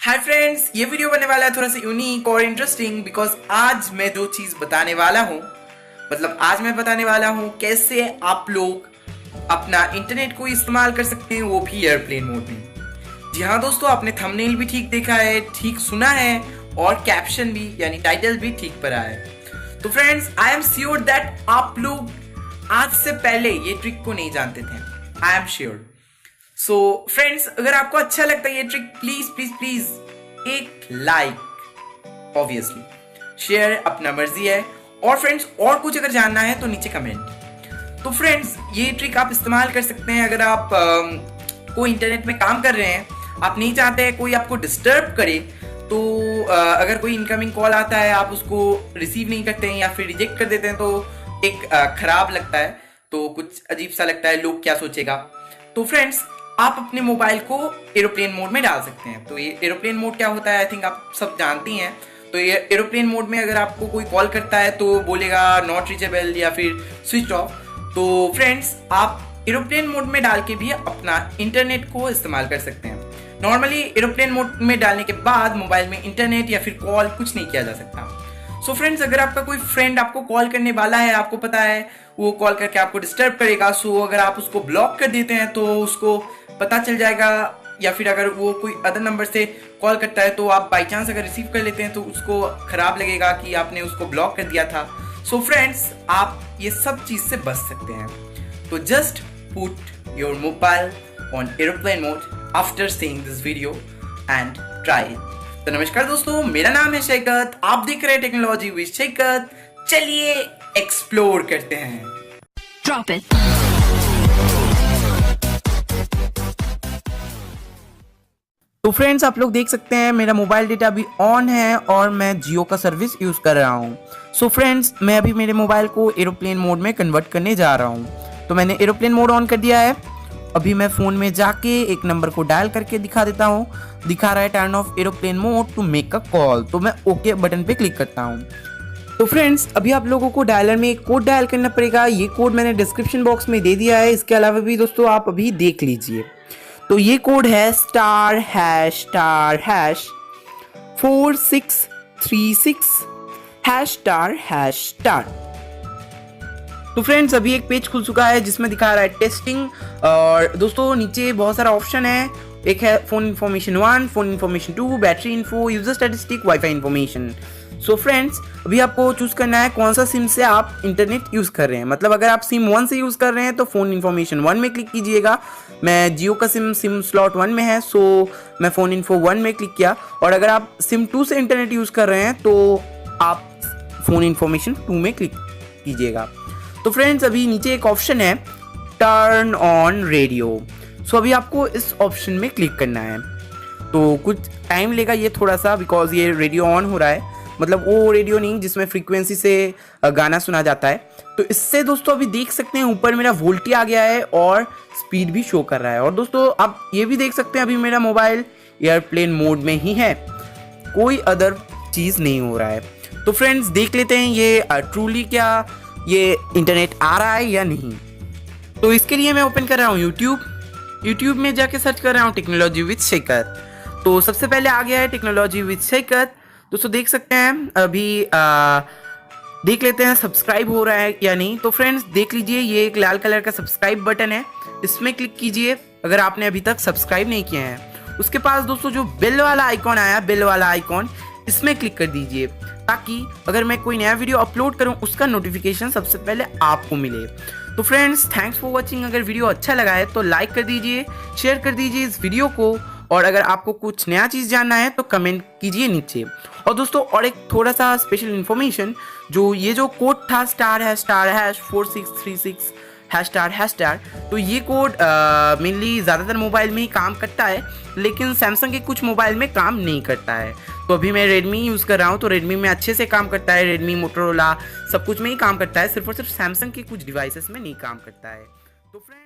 Hi friends, ये video बनने वाला है थोड़ा सा यूनिक और इंटरेस्टिंग बिकॉज आज मैं जो चीज बताने वाला हूँ आज मैं बताने वाला हूँ कैसे आप लोग अपना इंटरनेट को इस्तेमाल कर सकते हैं, वो भी एयरप्लेन मोड में। जी हाँ दोस्तों, आपने थंबनेल भी ठीक देखा है, ठीक सुना है और कैप्शन भी यानी टाइटल भी ठीक पढ़ा है। तो friends, I am sure that आप लोग आज से पहले ये ट्रिक को नहीं जानते थे। I am sure. So friends, अगर आपको अच्छा लगता है ये ट्रिक, प्लीज प्लीज प्लीज एक लाइक, ऑब्वियसली शेयर अपना मर्जी है। और फ्रेंड्स, और कुछ अगर जानना है तो नीचे कमेंट। तो फ्रेंड्स, ये ट्रिक आप इस्तेमाल कर सकते हैं अगर आप कोई इंटरनेट में काम कर रहे हैं, आप नहीं चाहते कोई आपको डिस्टर्ब करे। तो अगर कोई इनकमिंग कॉल आता है, आप उसको रिसीव नहीं करते हैं या फिर रिजेक्ट कर देते हैं, तो एक खराब लगता है, तो कुछ अजीब सा लगता है, लोग क्या सोचेगा। तो फ्रेंड्स, आप अपने मोबाइल को एरोप्लेन मोड में डाल सकते हैं। तो ये एरोप्लेन मोड क्या होता है, आई थिंक आप सब जानती हैं। तो ये एरोप्लेन मोड में अगर आपको कोई कॉल करता है तो बोलेगा नॉट रीचेबल या फिर स्विच ऑफ। तो फ्रेंड्स, आप एरोप्लेन मोड में डाल के भी अपना इंटरनेट को इस्तेमाल कर सकते हैं। नॉर्मली एरोप्लेन मोड में डालने के बाद मोबाइल में इंटरनेट या फिर कॉल कुछ नहीं किया जा सकता। सो फ्रेंड्स, अगर आपका कोई फ्रेंड आपको कॉल करने वाला है, आपको पता है वो कॉल करके आपको डिस्टर्ब करेगा, सो अगर आप उसको ब्लॉक कर देते हैं तो उसको पता चल जाएगा। या फिर अगर वो कोई अदर नंबर से कॉल करता है तो आप बाई चांस अगर रिसीव कर लेते हैं तो उसको खराब लगेगा कि आपने उसको ब्लॉक कर दिया था। सो फ्रेंड्स, आप ये सब चीज से बच सकते हैं। तो just put your mobile on aeroplane mode after seeing this video and try it. तो नमस्कार दोस्तों, मेरा नाम है शैकत, आप देख रहे हैं टेक्नोलॉजी विद शैकत। चलिए एक्सप्लोर करते हैं। Drop it. तो फ्रेंड्स, आप लोग देख सकते हैं मेरा मोबाइल डेटा अभी ऑन है और मैं जियो का सर्विस यूज कर रहा हूँ। सो फ्रेंड्स, मैं अभी मेरे मोबाइल को एरोप्लेन मोड में कन्वर्ट करने जा रहा हूँ। तो मैंने एरोप्लेन मोड ऑन कर दिया है। अभी मैं फोन में जाके एक नंबर को डायल करके दिखा देता हूँ। दिखा रहा है turn off aeroplane mode to make a call. तो मैं ओके बटन पे क्लिक करता हूँ। तो फ्रेंड्स, अभी आप लोगों को डायलर में एक कोड डायल करना पड़ेगा। ये कोड मैंने डिस्क्रिप्शन बॉक्स में दे दिया है। इसके अलावा भी दोस्तों आप अभी देख लीजिए। तो ये कोड है *#4636#*#. तो फ्रेंड्स, अभी एक पेज खुल चुका है जिसमें दिखा रहा है टेस्टिंग। और दोस्तों नीचे बहुत सारा ऑप्शन है। एक है phone information 1, phone information 2, battery info, user statistic, wifi information. So friends, अभी आपको चूज करना है कौन सा सिम से आप इंटरनेट यूज कर रहे हैं। मतलब अगर आप सिम 1 से यूज कर रहे हैं तो फोन इन्फॉर्मेशन 1 में क्लिक कीजिएगा। मैं जियो का सिम स्लॉट 1 में है, सो मैं फोन इन्फो 1 में क्लिक किया। और अगर आप सिम 2 से इंटरनेट यूज कर रहे हैं तो आप फोन इन्फॉर्मेशन 2 में क्लिक कीजिएगा। तो फ्रेंड्स, अभी नीचे एक ऑप्शन है टर्न ऑन रेडियो। सो अभी आपको इस ऑप्शन में क्लिक करना है। तो कुछ टाइम लेगा ये थोड़ा सा, बिकॉज ये रेडियो ऑन हो रहा है। मतलब वो रेडियो नहीं जिसमें फ्रीक्वेंसी से गाना सुना जाता है। तो इससे दोस्तों अभी देख सकते हैं ऊपर मेरा वोल्टी आ गया है और स्पीड भी शो कर रहा है। और दोस्तों आप ये भी देख सकते हैं अभी मेरा मोबाइल एयरप्लेन मोड में ही है, कोई अदर चीज़ नहीं हो रहा है। तो फ्रेंड्स, देख लेते हैं ये ट्रूली क्या ये इंटरनेट आ रहा है या नहीं। तो इसके लिए मैं ओपन कर रहा हूँ यूट्यूब में जाके सर्च कर रहा हूँ टेक्नोलॉजी विद शैकत। तो सबसे पहले आ गया है टेक्नोलॉजी विद शैकत। दोस्तों देख सकते हैं अभी देख लेते हैं सब्सक्राइब हो रहा है या नहीं। तो फ्रेंड्स देख लीजिए, ये एक लाल कलर का सब्सक्राइब बटन है, इसमें क्लिक कीजिए अगर आपने अभी तक सब्सक्राइब नहीं किया है। उसके पास दोस्तों जो बेल वाला आइकॉन आया, बेल वाला आइकॉन, इसमें क्लिक कर दीजिए ताकि अगर मैं कोई नया वीडियो अपलोड करूं उसका नोटिफिकेशन सबसे पहले आपको मिले। तो फ्रेंड्स, थैंक्स फॉर वॉचिंग। अगर वीडियो अच्छा लगा है तो लाइक कर दीजिए, शेयर कर दीजिए इस वीडियो को। और अगर आपको कुछ नया चीज़ जानना है तो कमेंट कीजिए नीचे। और दोस्तों और एक थोड़ा सा स्पेशल इन्फॉर्मेशन, जो ये जो कोड था *#4636#*#, तो ये कोड मेनली ज़्यादातर मोबाइल में ही काम करता है, लेकिन सैमसंग के कुछ मोबाइल में काम नहीं करता है। तो अभी मैं रेडमी यूज़ कर रहा हूँ, तो रेडमी में अच्छे से काम करता है। रेडमी, मोटोरोला सब कुछ में ही काम करता है, सिर्फ और सिर्फ सैमसंग के कुछ डिवाइसेस में नहीं काम करता है। तो फ्रेंड